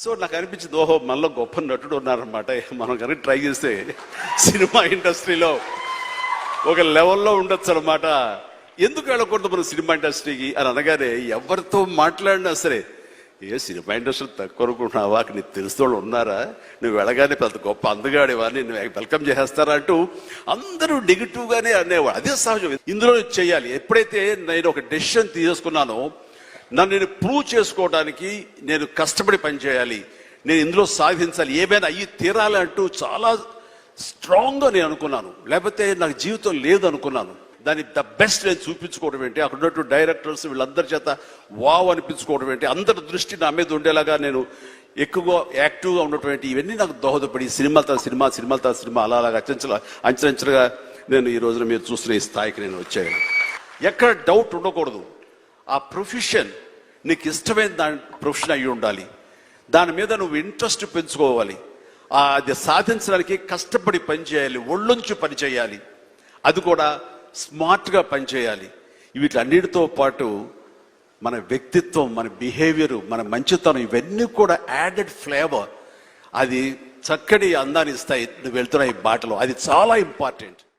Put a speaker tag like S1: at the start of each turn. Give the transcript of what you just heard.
S1: So నాకు అనిపించింది, ఓహో మనలో గొప్ప నటుడు ఉన్నారనమాట. మనం కనుక ట్రై చేస్తే సినిమా ఇండస్ట్రీలో ఒక లెవెల్లో ఉండొచ్చు అనమాట. ఎందుకు వెళ్ళకూడదు మన సినిమా ఇండస్ట్రీకి అని అనగానే ఎవరితో మాట్లాడినా సరే, ఏ సినిమా ఇండస్ట్రీ తక్కువ అనుకుంటున్నావా, నీకు తెలిసిన వాళ్ళు ఉన్నారా, నువ్వు వెళ్ళగానే పెద్ద గొప్ప అందగాడివా, నేను వెల్కమ్ చేసేస్తారా అంటూ అందరూ నెగిటివ్గానే అనేవాడు. అదే సహజం, ఇందులో చేయాలి. ఎప్పుడైతే నేను ఒక డెసిషన్ తీసుకున్నానో, నన్ను నేను ప్రూవ్ చేసుకోవడానికి నేను కష్టపడి పనిచేయాలి, నేను ఇందులో సాధించాలి, ఏమైనా అయ్యి తీరాలి అంటూ చాలా స్ట్రాంగ్గా నేను అనుకున్నాను. లేకపోతే నాకు జీవితం లేదు అనుకున్నాను. దాని ద బెస్ట్ నేను చూపించుకోవడం ఏంటి, అక్కడ ఉన్నటువంటి డైరెక్టర్స్ వీళ్ళందరి చేత వావ్ అనిపించుకోవడం ఏంటి, అందరి దృష్టి నా మీద ఉండేలాగా నేను ఎక్కువగా యాక్టివ్గా ఉన్నటువంటి ఇవన్నీ నాకు దోహదపడి సినిమాలతో సినిమా అలాగా అంచెలంచెలుగా నేను ఈ రోజున మీరు చూస్తున్న ఈ స్థాయికి నేను వచ్చాను. ఎక్కడ డౌట్ ఉండకూడదు. ఆ ప్రొఫెషన్ నీకు ఇష్టమైన ప్రొఫెషన్ అయ్యి ఉండాలి. దాని మీద నువ్వు ఇంట్రెస్ట్ పెంచుకోవాలి. అది సాధించడానికి కష్టపడి పనిచేయాలి, ఒళ్ళొంచి పని చేయాలి, అది కూడా స్మార్ట్గా పనిచేయాలి. వీటన్నిటితో పాటు మన వ్యక్తిత్వం, మన బిహేవియర్, మన మంచితనం, ఇవన్నీ కూడా యాడెడ్ ఫ్లేవర్, అది చక్కటి అందాన్ని ఇస్తాయి నువ్వు వెళ్తున్న ఈ బాటలో. అది చాలా ఇంపార్టెంట్.